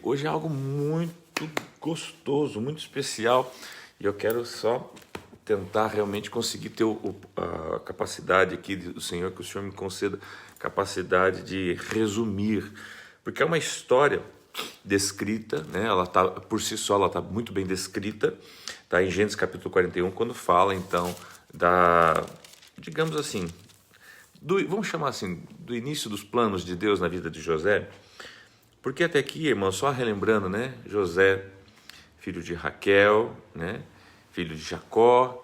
hoje é algo muito gostoso, muito especial, e eu quero só tentar realmente conseguir ter a capacidade aqui do Senhor, que o Senhor me conceda capacidade de resumir, porque é uma história descrita, né? Ela tá, por si só, ela está muito bem descrita, tá em Gênesis capítulo 41, quando fala então digamos assim, vamos chamar assim, do início dos planos de Deus na vida de José, porque até aqui, irmão, só relembrando, né? José, filho de Raquel, né? Filho de Jacó,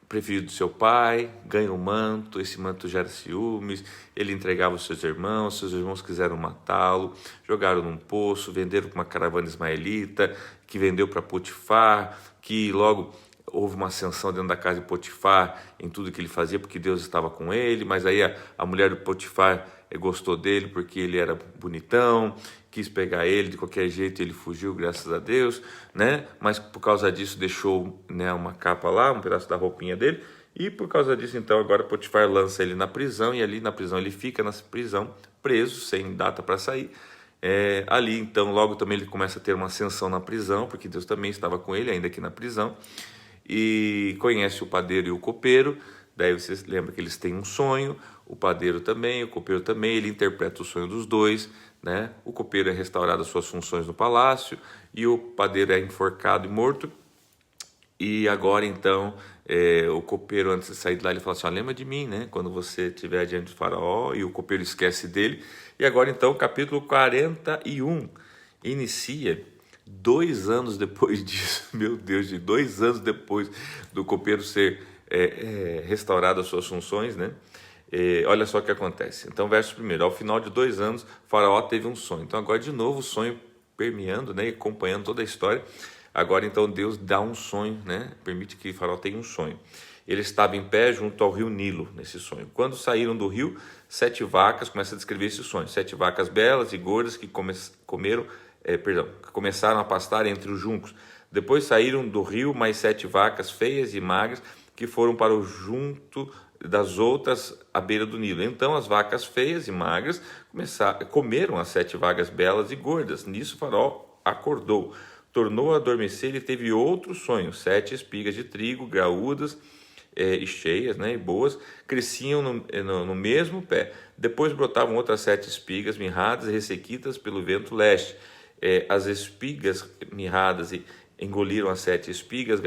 preferido do seu pai, ganha um manto, esse manto gera ciúmes, ele entregava os seus irmãos quiseram matá-lo, jogaram num poço, venderam para uma caravana ismaelita, que vendeu para Potifar, que logo houve uma ascensão dentro da casa de Potifar em tudo que ele fazia, porque Deus estava com ele, mas aí a mulher do Potifar gostou dele porque ele era bonitão, quis pegar ele de qualquer jeito, ele fugiu, graças a Deus, né? Mas por causa disso deixou, né, uma capa lá, um pedaço da roupinha dele, e por causa disso então agora Potifar lança ele na prisão, e ali na prisão ele fica na prisão, preso, sem data para sair. Ali então logo também ele começa a ter uma ascensão na prisão, porque Deus também estava com ele ainda aqui na prisão, e conhece o padeiro e o copeiro. Daí vocês lembram que eles têm um sonho, o padeiro também, o copeiro também, ele interpreta o sonho dos dois, né? O copeiro é restaurado às suas funções no palácio e o padeiro é enforcado e morto. E agora então, o copeiro, antes de sair de lá, ele fala assim: lembra de mim, né? Quando você estiver diante do faraó, e o copeiro esquece dele. E agora então, capítulo 41 inicia 2 anos depois disso, meu Deus, de 2 anos depois do copeiro ser restaurado às suas funções, né? Olha só o que acontece. Então, verso 1: ao final de 2 anos, Faraó teve um sonho. Então, agora de novo o sonho permeando, né, acompanhando toda a história. Agora então Deus dá um sonho, né? Permite que Faraó tenha um sonho. Ele estava em pé junto ao rio Nilo nesse sonho. Quando saíram do rio, 7 vacas, começa a descrever esse sonho, 7 vacas belas e gordas que começaram a pastar entre os juncos. Depois saíram do rio mais 7 vacas feias e magras que foram para o junto das outras à beira do Nilo. Então as vacas feias e magras comeram as 7 vacas belas e gordas. Nisso Faraó acordou, tornou a adormecer e teve outro sonho: 7 espigas de trigo graúdas e cheias, né, e boas, cresciam no mesmo pé. Depois brotavam outras 7 espigas mirradas e ressequidas pelo vento leste. As espigas mirradas engoliram as 7 espigas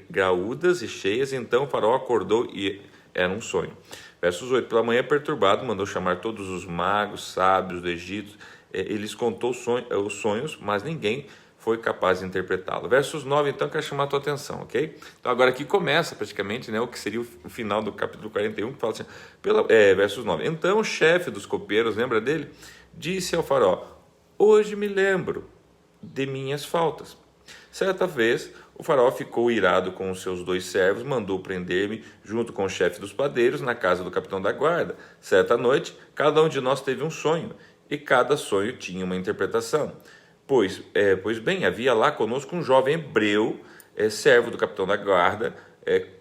graúdas e cheias. Então Faraó acordou e era um sonho. Versos 8: pela manhã, perturbado, mandou chamar todos os magos, sábios do Egito. Eles contou os sonhos, mas ninguém foi capaz de interpretá-lo. Versos 9, então, quero chamar a tua atenção, ok? Então agora aqui começa praticamente, né, o que seria o final do capítulo 41, que fala assim, versos 9: então o chefe dos copeiros, lembra dele? Disse ao faraó: hoje me lembro de minhas faltas. Certa vez, o faraó ficou irado com os seus 2 servos, mandou prender-me junto com o chefe dos padeiros na casa do capitão da guarda. Certa noite, cada um de nós teve um sonho, e cada sonho tinha uma interpretação. Pois bem, havia lá conosco um jovem hebreu, servo do capitão da guarda.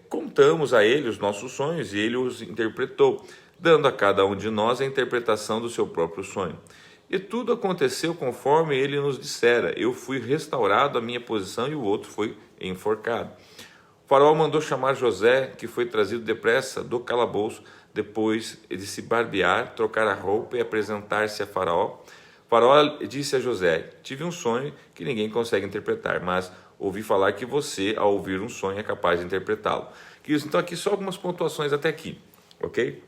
Contamos a ele os nossos sonhos e ele os interpretou, dando a cada um de nós a interpretação do seu próprio sonho. E tudo aconteceu conforme ele nos dissera. Eu fui restaurado à minha posição e o outro foi enforcado. O faraó mandou chamar José, que foi trazido depressa do calabouço, depois de se barbear, trocar a roupa e apresentar-se a Faraó. O faraó disse a José: tive um sonho que ninguém consegue interpretar, mas ouvi falar que você, ao ouvir um sonho, é capaz de interpretá-lo. Então aqui só algumas pontuações até aqui, ok?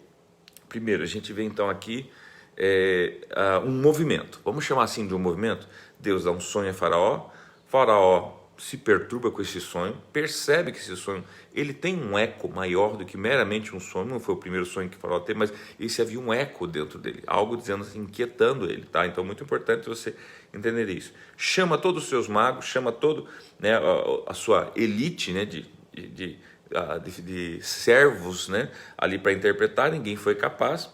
Primeiro, a gente vê então aqui um movimento, vamos chamar assim de um movimento. Deus dá um sonho a Faraó, Faraó se perturba com esse sonho, percebe que esse sonho ele tem um eco maior do que meramente um sonho. Não foi o primeiro sonho que o Faraó teve, mas esse havia um eco dentro dele, algo dizendo assim, inquietando ele, tá? Então muito importante você entender isso. Chama todos os seus magos, chama todo, né, a sua elite, né, de servos, né, ali para interpretar. Ninguém foi capaz.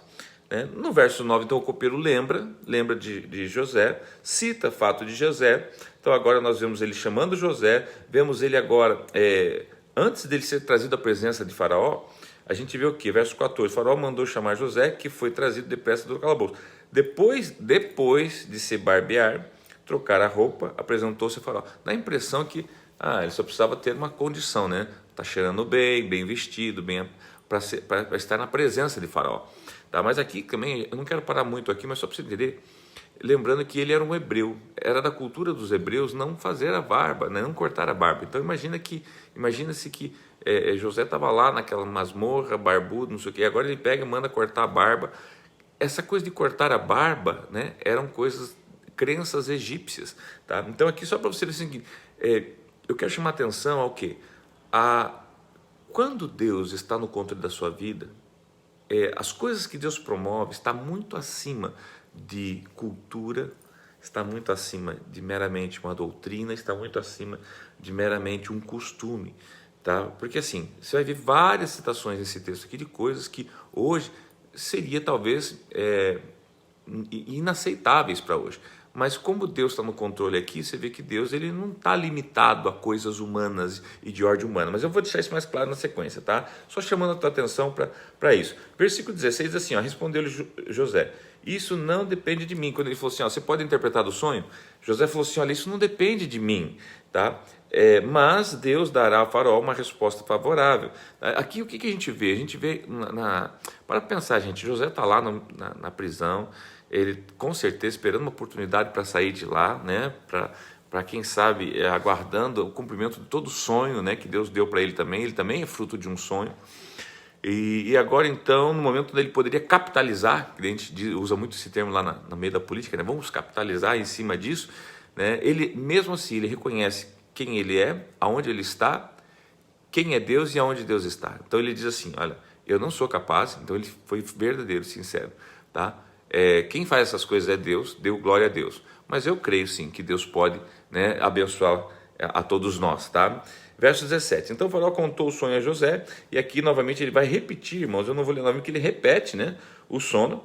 No verso 9, então, o copeiro lembra de José, cita fato de José. Então agora nós vemos ele chamando José, vemos ele agora, antes dele ser trazido à presença de Faraó, a gente vê o que? Verso 14, Faraó mandou chamar José, que foi trazido depressa do calabouço. Depois de se barbear, trocar a roupa, apresentou-se a Faraó. Dá a impressão que ele só precisava ter uma condição, né? Tá cheirando bem, bem vestido, bem para estar na presença de Faraó. Tá? Mas aqui também, eu não quero parar muito aqui, mas só para você entender, lembrando que ele era um hebreu, era da cultura dos hebreus não fazer a barba, né? Não cortar a barba. Então imagina-se que José estava lá naquela masmorra, barbudo, não sei o que, agora ele pega e manda cortar a barba. Essa coisa de cortar a barba, né, eram crenças egípcias, tá? Então aqui só para você ver o seguinte, eu quero chamar atenção ao quê? Quando Deus está no controle da sua vida, as coisas que Deus promove está muito acima de cultura, está muito acima de meramente uma doutrina, está muito acima de meramente um costume, tá? Porque assim, você vai ver várias citações nesse texto aqui de coisas que hoje seria talvez inaceitáveis para hoje. Mas como Deus está no controle aqui, você vê que Deus ele não está limitado a coisas humanas e de ordem humana. Mas eu vou deixar isso mais claro na sequência, tá? Só chamando a tua atenção para isso. Versículo 16 diz assim, respondeu-lhe José, isso não depende de mim. Quando ele falou assim, você pode interpretar do sonho? José falou assim, olha, isso não depende de mim, tá? Mas Deus dará a Faraó uma resposta favorável. Aqui o que a gente vê? A gente vê, para pensar, gente, José está lá na prisão, ele com certeza esperando uma oportunidade para sair de lá, né? Para quem sabe, aguardando o cumprimento de todo sonho, né? Que Deus deu para ele também é fruto de um sonho. E agora então, no momento onde ele poderia capitalizar, que a gente usa muito esse termo lá no meio da política, né? Vamos capitalizar em cima disso, né? Ele, mesmo assim, ele reconhece quem ele é, aonde ele está, quem é Deus e aonde Deus está. Então ele diz assim, olha, eu não sou capaz, então ele foi verdadeiro, sincero, tá? Quem faz essas coisas é Deus, deu glória a Deus, mas eu creio sim que Deus pode, né, abençoar a todos nós, tá? Verso 17, então o Faraó contou o sonho a José, e aqui novamente ele vai repetir, irmãos, eu não vou ler novamente, que ele repete, né, o sonho,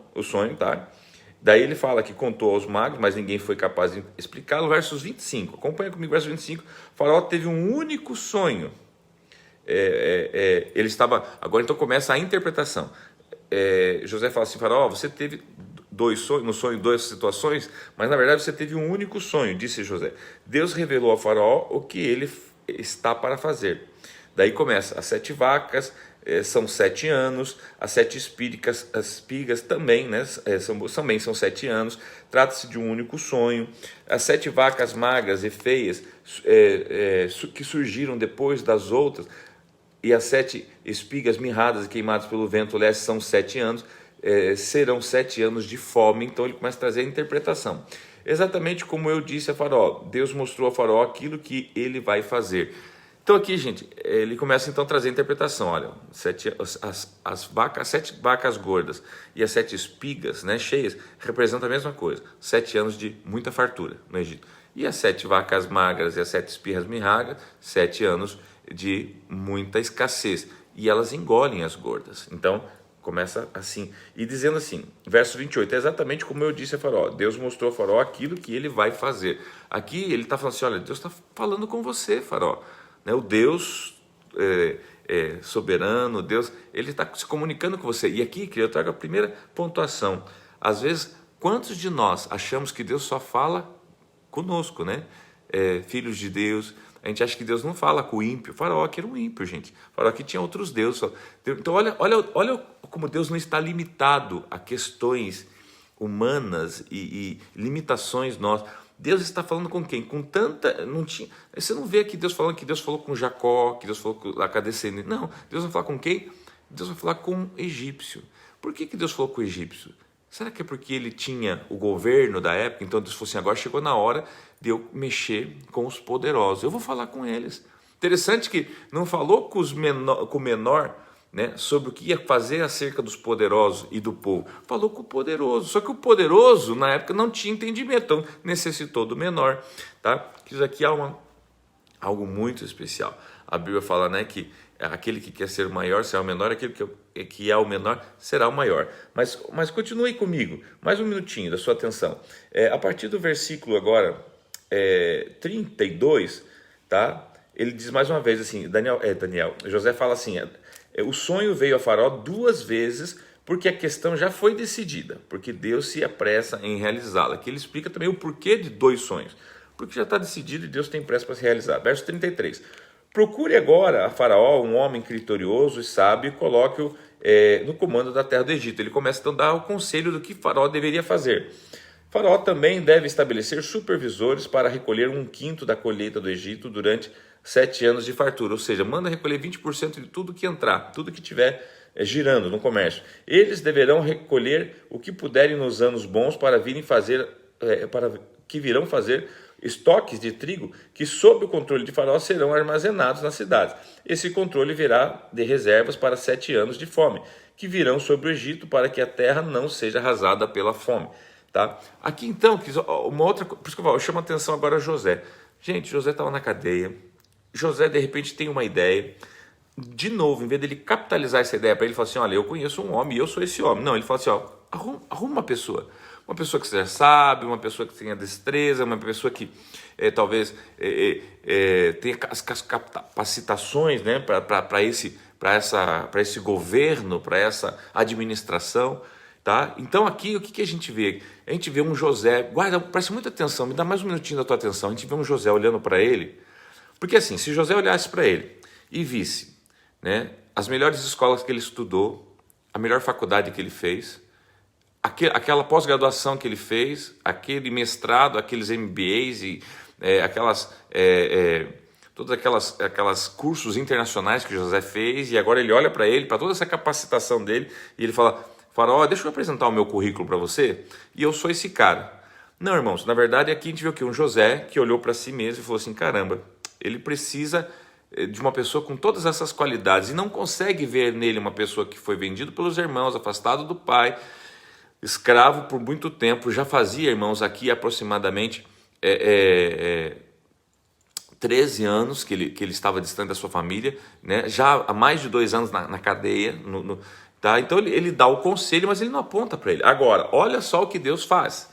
tá? Daí ele fala que contou aos magos, mas ninguém foi capaz de explicá-lo. Versos 25, acompanha comigo, verso 25. Faraó teve um único sonho. Ele estava... Agora então começa a interpretação. José fala assim, Faraó, você teve dois sonhos, no sonho duas situações, mas na verdade você teve um único sonho, disse José. Deus revelou a Faraó o que ele está para fazer. Daí começa, as 7 vacas... são 7 anos, as 7 espigas também, né, também são 7 anos, trata-se de um único sonho, as 7 vacas magras e feias que surgiram depois das outras, e as 7 espigas mirradas e queimadas pelo vento leste são 7 anos, serão 7 anos de fome. Então ele começa a trazer a interpretação, exatamente como eu disse a Faraó, Deus mostrou a Faraó aquilo que ele vai fazer. Então aqui, gente, ele começa então a trazer a interpretação, olha, as 7 vacas gordas e as 7 espigas, né, cheias, representam a mesma coisa, 7 anos de muita fartura no Egito. E as 7 vacas magras e as 7 espigas mirradas, 7 anos de muita escassez, e elas engolem as gordas. Então, começa assim, e dizendo assim, verso 28, é exatamente como eu disse a Faraó, Deus mostrou a Faraó aquilo que ele vai fazer. Aqui ele está falando assim, olha, Deus está falando com você, Faraó. O Deus soberano, Deus, ele está se comunicando com você. E aqui, eu trago a primeira pontuação. Às vezes, quantos de nós achamos que Deus só fala conosco, né? Filhos de Deus, a gente acha que Deus não fala com o ímpio. Faraó que era um ímpio, gente. Faraó que tinha outros deuses. Então, olha como Deus não está limitado a questões humanas e limitações nossas. Deus está falando com quem? Com tanta... Você não vê aqui Deus falando que Deus falou com Jacó, que Deus falou com a descendente. Não, Deus vai falar com quem? Deus vai falar com o egípcio. Por que Deus falou com o egípcio? Será que é porque ele tinha o governo da época? Então Deus falou assim, agora chegou na hora de eu mexer com os poderosos. Eu vou falar com eles. Interessante que não falou com o menor, né, sobre o que ia fazer acerca dos poderosos e do povo. Falou com o poderoso, só que o poderoso na época não tinha entendimento, então necessitou do menor, tá? Isso aqui é algo muito especial. A Bíblia fala, né, que aquele que quer ser o maior será o menor, aquele que é o menor será o maior. Mas continue comigo, mais um minutinho da sua atenção. A partir do versículo agora 32, tá? Ele diz mais uma vez assim, José fala assim, o sonho veio a Faraó 2 vezes Porque a questão já foi decidida, porque Deus se apressa em realizá-la. Aqui ele explica também o porquê de 2 sonhos, porque já está decidido e Deus tem pressa para se realizar. Verso 33. Procure agora a Faraó um homem criterioso e sábio e coloque-o no comando da terra do Egito. Ele começa então a dar o conselho do que Faraó deveria fazer. Faraó também deve estabelecer supervisores para recolher 1/5 da colheita do Egito durante 7 anos de fartura, ou seja, manda recolher 20% de tudo que entrar, tudo que tiver girando no comércio. Eles deverão recolher o que puderem nos anos bons para que virão fazer estoques de trigo que, sob o controle de Faraó, serão armazenados nas cidades. Esse controle virá de reservas para 7 anos de fome, que virão sobre o Egito para que a terra não seja arrasada pela fome. Tá? Aqui então, uma outra coisa, por isso que eu chamo a atenção agora a José. Gente, José estava na cadeia, José de repente tem uma ideia, de novo, em vez dele capitalizar essa ideia para ele, falar assim, olha, eu conheço um homem e eu sou esse homem. Não, ele fala assim, ó, arruma uma pessoa que seja sábia, uma pessoa que tenha destreza, uma pessoa que talvez tenha as capacitações, né, para esse governo, para essa administração. Tá? Então aqui o que a gente vê? A gente vê um José, preste muita atenção, me dá mais um minutinho da tua atenção, a gente vê um José olhando para ele, porque assim, se José olhasse para ele e visse, né, as melhores escolas que ele estudou, a melhor faculdade que ele fez, aquela pós-graduação que ele fez, aquele mestrado, aqueles MBAs e todas aquelas cursos internacionais que José fez, e agora ele olha para ele, para toda essa capacitação dele, e ele fala, Faraó, deixa eu apresentar o meu currículo para você, e eu sou esse cara. Não, irmãos, na verdade aqui a gente vê o quê? Um José que olhou para si mesmo e falou assim, caramba, ele precisa de uma pessoa com todas essas qualidades, e não consegue ver nele uma pessoa que foi vendido pelos irmãos, afastado do pai, escravo por muito tempo, já fazia, irmãos, aqui aproximadamente 13 anos que ele estava distante da sua família, né? Já há mais de 2 anos na cadeia, tá? Então ele dá o conselho, mas ele não aponta para ele. Agora, olha só o que Deus faz.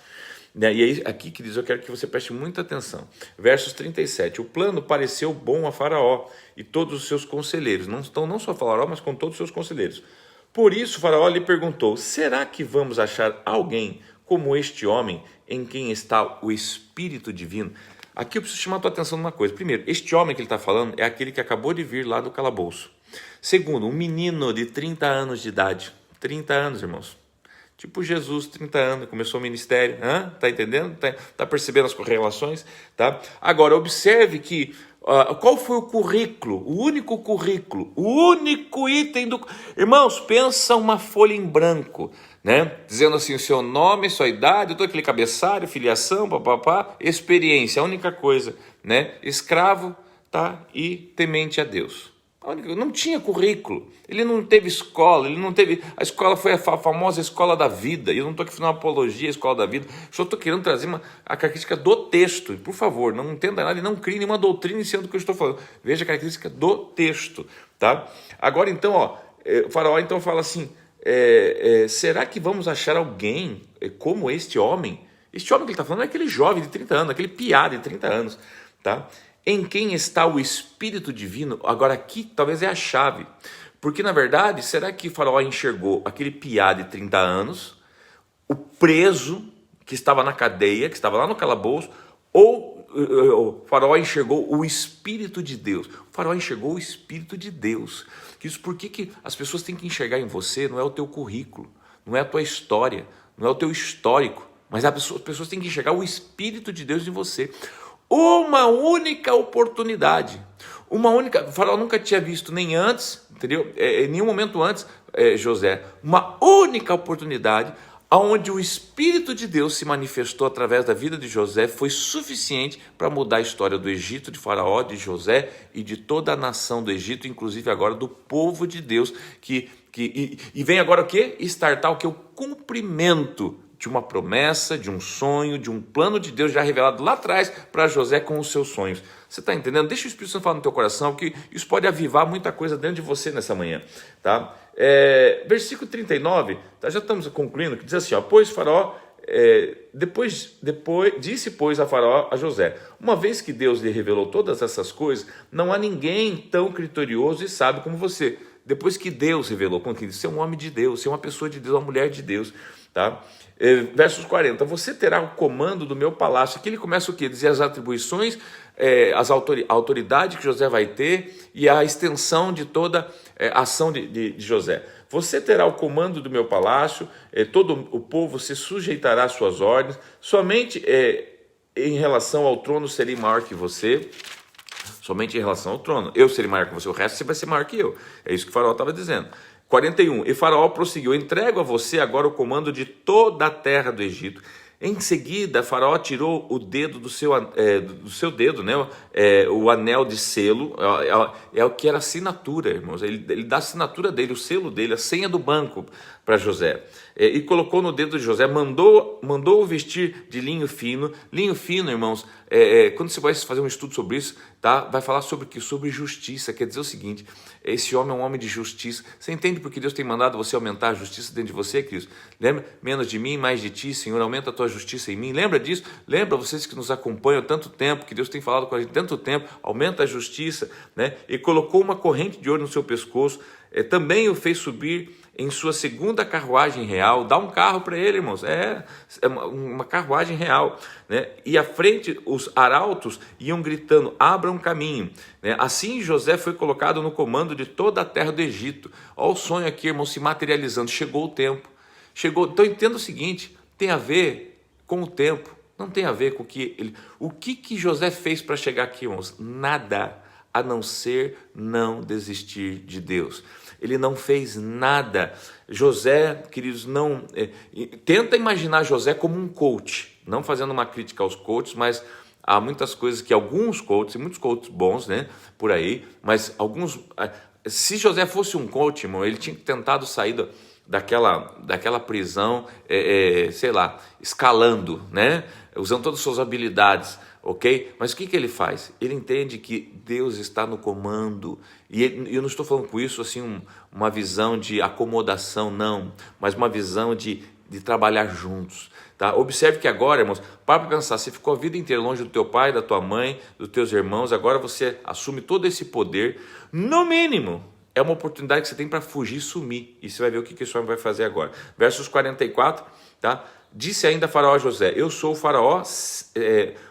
Né? E aí, aqui, queridos, eu quero que você preste muita atenção. Versos 37. O plano pareceu bom a Faraó e todos os seus conselheiros. Não só a Faraó, mas com todos os seus conselheiros. Por isso, Faraó lhe perguntou, será que vamos achar alguém como este homem em quem está o Espírito Divino? Aqui eu preciso chamar a tua atenção numa coisa. Primeiro, este homem que ele está falando é aquele que acabou de vir lá do calabouço. Segundo, um menino de 30 anos de idade. 30 anos, irmãos. Tipo Jesus, 30 anos, começou o ministério. Tá entendendo? Tá percebendo as correlações? Tá? Agora, observe que qual foi o currículo? O único item do... Irmãos, pensa uma folha em branco, né? Dizendo assim, o seu nome, sua idade, todo aquele cabeçalho, filiação, papapá, experiência, a única coisa, né? Escravo, tá? E temente a Deus. Não tinha currículo, ele não teve escola, a escola foi a famosa escola da vida, e eu não estou aqui fazendo uma apologia à escola da vida, só estou querendo trazer a característica do texto, e por favor, não entenda nada e não crie nenhuma doutrina em cima do que eu estou falando, veja a característica do texto, tá? Agora então, o Faraó então fala assim, será que vamos achar alguém como este homem? Este homem que ele está falando é aquele jovem de 30 anos, aquele piá de 30 anos, tá? Em quem está o Espírito Divino? Agora aqui talvez é a chave, porque na verdade, será que Faraó enxergou aquele piá de 30 anos, o preso que estava na cadeia, que estava lá no calabouço, ou o Faraó enxergou o Espírito de Deus? O Faraó enxergou o Espírito de Deus. Isso por que as pessoas têm que enxergar em você? Não é o teu currículo, não é a tua história, não é o teu histórico, mas as pessoas têm que enxergar o Espírito de Deus em você. Uma única oportunidade, o Faraó nunca tinha visto nem antes, entendeu? Em nenhum momento antes, José, uma única oportunidade, onde o Espírito de Deus se manifestou através da vida de José, foi suficiente para mudar a história do Egito, de Faraó, de José e de toda a nação do Egito, inclusive agora do povo de Deus, e vem agora o quê? Startar o quê? O cumprimento de uma promessa, de um sonho, de um plano de Deus já revelado lá atrás para José com os seus sonhos. Você está entendendo? Deixa o Espírito Santo falar no teu coração, que isso pode avivar muita coisa dentro de você nessa manhã. Tá? Versículo 39, tá? Já estamos concluindo, que diz assim, pois Faraó, disse, pois, a Faraó a José, uma vez que Deus lhe revelou todas essas coisas, não há ninguém tão criterioso e sábio como você. depois que Deus revelou, como que diz, ser um homem de Deus, ser uma pessoa de Deus, uma mulher de Deus, tá? Versos 40, você terá o comando do meu palácio. Aqui ele começa o quê? Dizer as atribuições, a autoridade que José vai ter e a extensão de toda a ação de José. Você terá o comando do meu palácio, todo o povo se sujeitará às suas ordens, somente em relação ao trono serei maior que você, somente em relação ao trono, eu serei maior que você, o resto você vai ser maior que eu. É isso que o faraó estava dizendo. 41, e Faraó prosseguiu, entrego a você agora o comando de toda a terra do Egito. Em seguida, Faraó tirou o dedo do seu dedo, né? O anel de selo, é o que era assinatura, irmãos. Ele dá a assinatura dele, o selo dele, a senha do banco para José. E colocou no dedo de José, mandou vestir de linho fino. Linho fino, irmãos, quando você vai fazer um estudo sobre isso, tá? Vai falar sobre o quê? Sobre justiça. Quer dizer o seguinte, esse homem é um homem de justiça. Você entende porque Deus tem mandado você aumentar a justiça dentro de você, Cristo? Lembra? Menos de mim, mais de ti, Senhor, aumenta a tua justiça em mim. Lembra disso? Lembra vocês que nos acompanham há tanto tempo, que Deus tem falado com a gente há tanto tempo, aumenta a justiça, né? E colocou uma corrente de ouro no seu pescoço, também o fez subir em sua segunda carruagem real. Dá um carro para ele, irmãos, é uma carruagem real, né? E à frente os arautos iam gritando, abram um caminho, né? Assim José foi colocado no comando de toda a terra do Egito. Olha o sonho aqui, irmãos, se materializando. Chegou o tempo, chegou. Então entenda o seguinte, tem a ver com o tempo, não tem a ver com o que José fez para chegar aqui, irmãos? Nada, a não ser não desistir de Deus. Ele não fez nada. José, queridos, não... tenta imaginar José como um coach, não fazendo uma crítica aos coaches, mas há muitas coisas que alguns coaches, e muitos coaches bons, né, por aí, mas alguns... Se José fosse um coach, irmão, ele tinha tentado sair daquela prisão, sei lá, escalando, né, usando todas as suas habilidades, ok? Mas o que ele faz? Ele entende que Deus está no comando, e eu não estou falando com isso assim uma visão de acomodação, não, mas uma visão de trabalhar juntos, tá? Observe que agora, irmãos, para pensar, você ficou a vida inteira longe do teu pai, da tua mãe, dos teus irmãos, agora você assume todo esse poder, no mínimo, é uma oportunidade que você tem para fugir e sumir, e você vai ver o que esse homem vai fazer agora. Versos 44, tá? Disse ainda Faraó a José, eu sou o Faraó,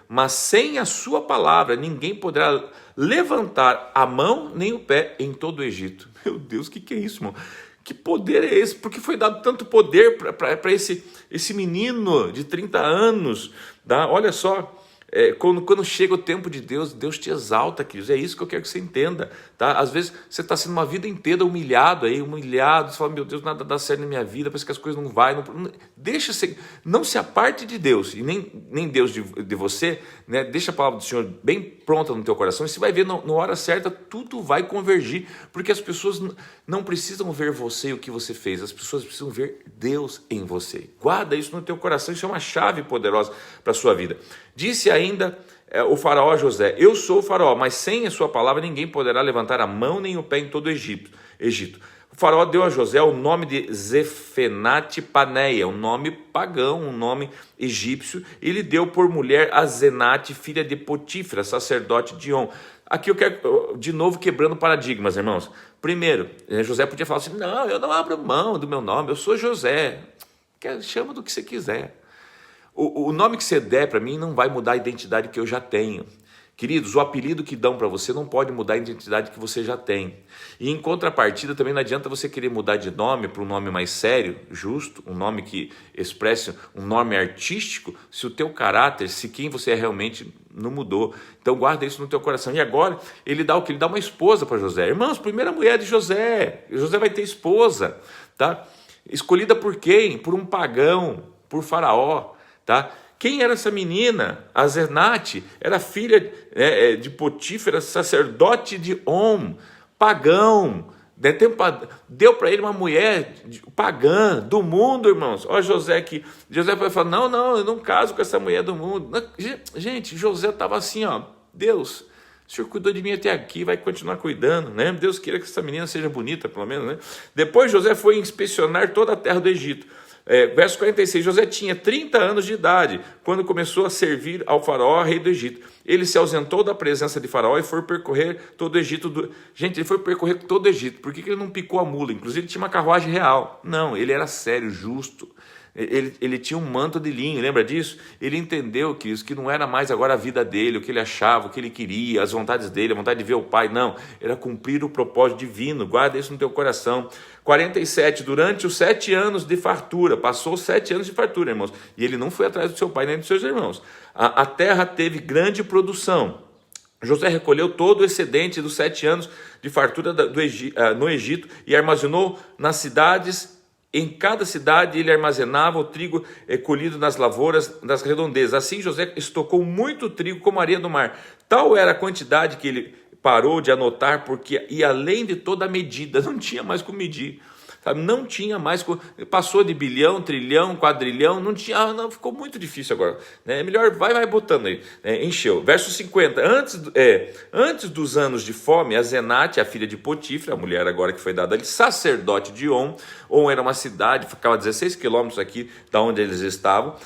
mas sem a sua palavra ninguém poderá levantar a mão nem o pé em todo o Egito. Meu Deus, o que é isso, irmão? Que poder é esse? Por que foi dado tanto poder para esse menino de 30 anos? Tá? Olha só, quando chega o tempo de Deus, Deus te exalta, queridos. É isso que eu quero que você entenda. Tá? Às vezes você está sendo uma vida inteira humilhado, você fala, meu Deus, nada dá certo na minha vida, parece que as coisas não vão. Não se aparte de Deus, e nem Deus de você, né? Deixa a palavra do Senhor bem pronta no teu coração, e você vai ver na hora certa, tudo vai convergir, porque as pessoas não precisam ver você e o que você fez, as pessoas precisam ver Deus em você. Guarda isso no teu coração, isso é uma chave poderosa para a sua vida. Disse ainda o Faraó a José, eu sou o Faraó, mas sem a sua palavra ninguém poderá levantar a mão nem o pé em todo o Egito. O Faraó deu a José o nome de Zefenate-Paneia, um nome pagão, um nome egípcio, e lhe deu por mulher a Zenate, filha de Potífera, sacerdote de On. Aqui eu quero, de novo, quebrando paradigmas, irmãos. Primeiro, José podia falar assim, não, eu não abro mão do meu nome, eu sou José. Chama do que você quiser. O nome que você der para mim não vai mudar a identidade que eu já tenho. Queridos, o apelido que dão para você não pode mudar a identidade que você já tem. E em contrapartida, também não adianta você querer mudar de nome para um nome mais sério, justo, um nome que expresse um nome artístico, se o teu caráter, se quem você é realmente não mudou. Então guarda isso no teu coração. E agora, ele dá o quê? Ele dá uma esposa para José. Irmãos, primeira mulher de José. José vai ter esposa, tá? Escolhida por quem? Por um pagão, por Faraó, tá? Quem era essa menina? A Zenate era filha de Potífera, sacerdote de On, pagão. Deu para ele uma mulher pagã do mundo, irmãos. Olha José aqui. José vai falar, não, eu não caso com essa mulher do mundo. Gente, José estava assim, ó, Deus, o Senhor cuidou de mim até aqui, vai continuar cuidando, né? Deus queira que essa menina seja bonita, pelo menos, né? Depois José foi inspecionar toda a terra do Egito. Verso 46, José tinha 30 anos de idade, quando começou a servir ao faraó, rei do Egito. Ele se ausentou da presença de faraó e foi percorrer todo o Egito. Gente, ele foi percorrer todo o Egito. Por que ele não picou a mula? Inclusive, ele tinha uma carruagem real. Não, ele era sério, justo. Ele tinha um manto de linho, lembra disso? Ele entendeu que isso que não era mais agora a vida dele, o que ele achava, o que ele queria, as vontades dele, a vontade de ver o pai, não, era cumprir o propósito divino. Guarda isso no teu coração. 47, durante os 7 anos de fartura, passou 7 anos de fartura, irmãos, e ele não foi atrás do seu pai nem dos seus irmãos. A terra teve grande produção. José recolheu todo o excedente dos 7 anos de fartura no Egito e armazenou nas cidades. Em cada cidade ele armazenava o trigo colhido nas lavouras das redondezas. Assim José estocou muito trigo como a areia do mar. Tal era a quantidade que ele parou de anotar, porque ia além de toda a medida, não tinha mais como medir. Sabe? Não tinha mais, passou de bilhão, trilhão, quadrilhão, não tinha, não, ficou muito difícil agora, né? Melhor vai botando aí, né? Encheu. Verso 50, antes dos anos de fome, a Zenate, a filha de Potifra, a mulher agora que foi dada ali, sacerdote de On era uma cidade, ficava a 16 quilômetros aqui da onde eles estavam,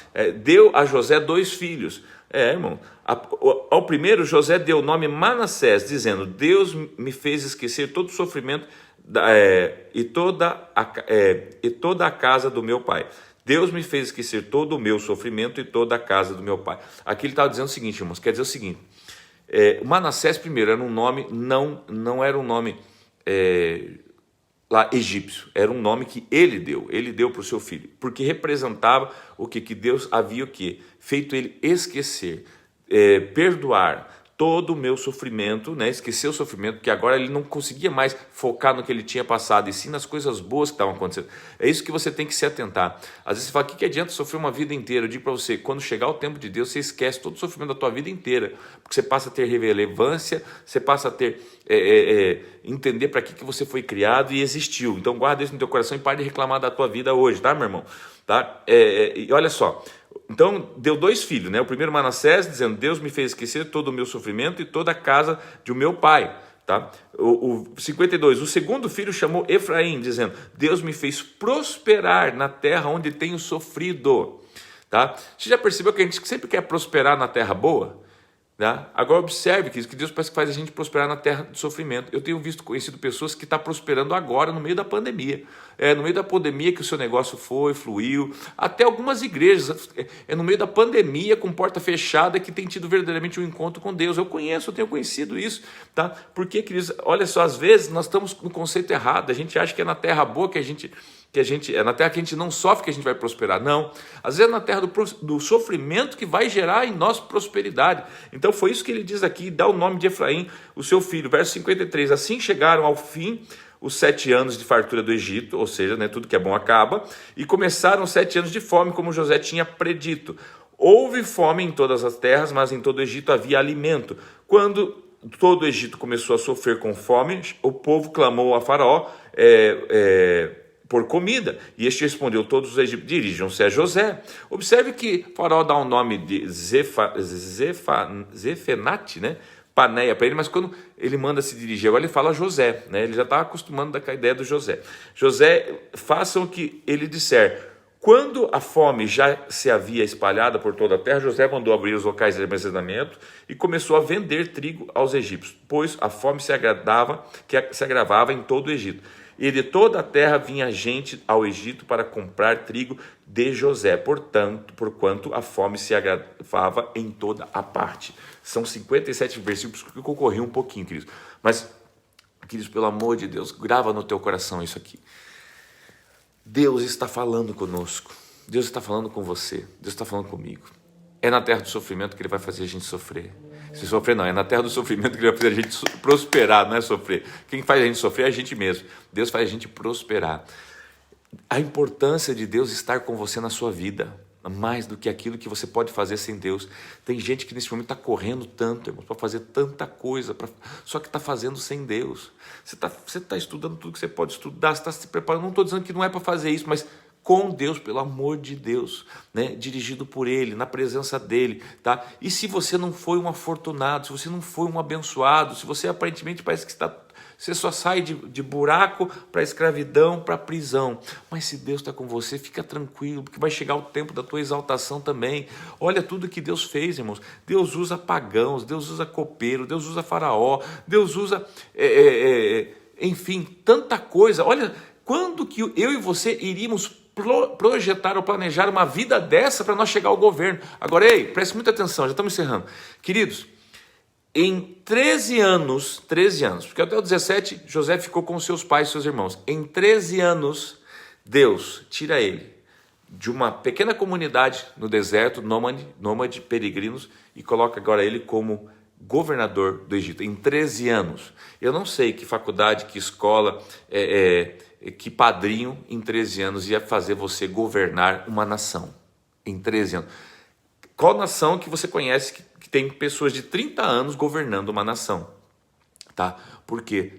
deu a José 2 filhos. Irmão, ao primeiro José deu o nome Manassés, dizendo: Deus me fez esquecer todo o sofrimento e toda a casa do meu pai. Deus me fez esquecer todo o meu sofrimento e toda a casa do meu pai. Aqui ele estava dizendo o seguinte, irmãos, quer dizer o seguinte, Manassés primeiro era um nome, não era um nome lá egípcio, era um nome que ele deu para o seu filho, porque representava o que Deus havia feito ele esquecer, perdoar todo o meu sofrimento, né? Esquecer o sofrimento, porque agora ele não conseguia mais focar no que ele tinha passado, e sim nas coisas boas que estavam acontecendo. É isso que você tem que se atentar. Às vezes você fala, o que adianta sofrer uma vida inteira? Eu digo para você, quando chegar o tempo de Deus, você esquece todo o sofrimento da tua vida inteira, porque você passa a ter relevância, você passa a ter entender para que você foi criado e existiu. Então guarda isso no teu coração e pare de reclamar da tua vida hoje, tá, meu irmão? Tá? E olha só, então deu 2 filhos, né? O primeiro Manassés, dizendo: Deus me fez esquecer todo o meu sofrimento e toda a casa de o meu pai, tá? O 52, o segundo filho chamou Efraim, dizendo: Deus me fez prosperar na terra onde tenho sofrido, tá? Você já percebeu que a gente sempre quer prosperar na terra boa? Né? Agora observe que Deus parece que faz a gente prosperar na terra de sofrimento. Eu tenho conhecido pessoas que estão prosperando agora no meio da pandemia. No meio da pandemia que o seu negócio fluiu. Até algumas igrejas, no meio da pandemia, com porta fechada, que tem tido verdadeiramente um encontro com Deus. Eu tenho conhecido isso. Tá? Porque, queridos, olha só, às vezes nós estamos no conceito errado. A gente acha que é na terra boa que a gente é na terra que a gente não sofre que a gente vai prosperar. Não, às vezes é na terra do sofrimento que vai gerar em nós prosperidade. Então foi isso que ele diz aqui, dá o nome de Efraim, o seu filho. Verso 53, assim chegaram ao fim os 7 anos de fartura do Egito, ou seja, né, tudo que é bom acaba, e começaram 7 anos de fome, como José tinha predito. Houve fome em todas as terras, mas em todo o Egito havia alimento. Quando todo o Egito começou a sofrer com fome, o povo clamou a Faraó por comida, e este respondeu: todos os egípcios dirijam-se a José. Observe que Faraó dá um nome de Zefenate, né? Paneia para ele, mas quando ele manda se dirigir, agora ele fala José, né? Ele já está acostumando com a ideia do José. José, façam o que ele disser. Quando a fome já se havia espalhada por toda a terra, José mandou abrir os locais de armazenamento e começou a vender trigo aos egípcios, pois a fome se agravava em todo o Egito. E de toda a terra vinha gente ao Egito para comprar trigo de José, porquanto a fome se agravava em toda a parte. São 57 versículos que eu corri um pouquinho, queridos. Mas, queridos, pelo amor de Deus, grava no teu coração isso aqui. Deus está falando conosco. Deus está falando com você. Deus está falando comigo. É na terra do sofrimento que Ele vai fazer a gente sofrer. Se sofrer não, é na terra do sofrimento que Ele vai fazer a gente prosperar, não é sofrer. Quem faz a gente sofrer é a gente mesmo. Deus faz a gente prosperar. A importância de Deus estar com você na sua vida, mais do que aquilo que você pode fazer sem Deus. Tem gente que nesse momento está correndo tanto, irmãos, para fazer tanta coisa, só que está fazendo sem Deus. Você está estudando tudo que você pode estudar, você está se preparando. Não estou dizendo que não é para fazer isso, mas com Deus, pelo amor de Deus, né? Dirigido por Ele, na presença dEle, tá? E se você não foi um afortunado, se você não foi um abençoado, se você aparentemente parece que está Você só sai de buraco para escravidão, para prisão. Mas se Deus está com você, fica tranquilo, porque vai chegar o tempo da tua exaltação também. Olha tudo que Deus fez, irmãos. Deus usa pagãos, Deus usa copeiro, Deus usa faraó, Deus usa, enfim, tanta coisa. Olha, quando que eu e você iríamos projetar ou planejar uma vida dessa para nós chegar ao governo? Agora, ei, preste muita atenção, já estamos encerrando. Queridos, em 13 anos, porque até o 17 José ficou com seus pais e seus irmãos. Em 13 anos, Deus tira ele de uma pequena comunidade no deserto, nômade, peregrinos, e coloca agora ele como governador do Egito. Em 13 anos. Eu não sei que faculdade, que escola, que padrinho em 13 anos ia fazer você governar uma nação. Em 13 anos. Qual nação que você conhece que tem pessoas de 30 anos governando uma nação? Tá? Por quê?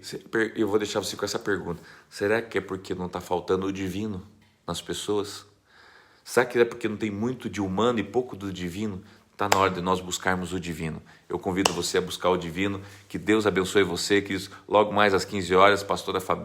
Eu vou deixar você com essa pergunta. Será que é porque não está faltando o divino nas pessoas? Será que é porque não tem muito de humano e pouco do divino? Está na hora de nós buscarmos o divino. Eu convido você a buscar o divino. Que Deus abençoe você. Que logo mais às 15 horas, pastora Fabi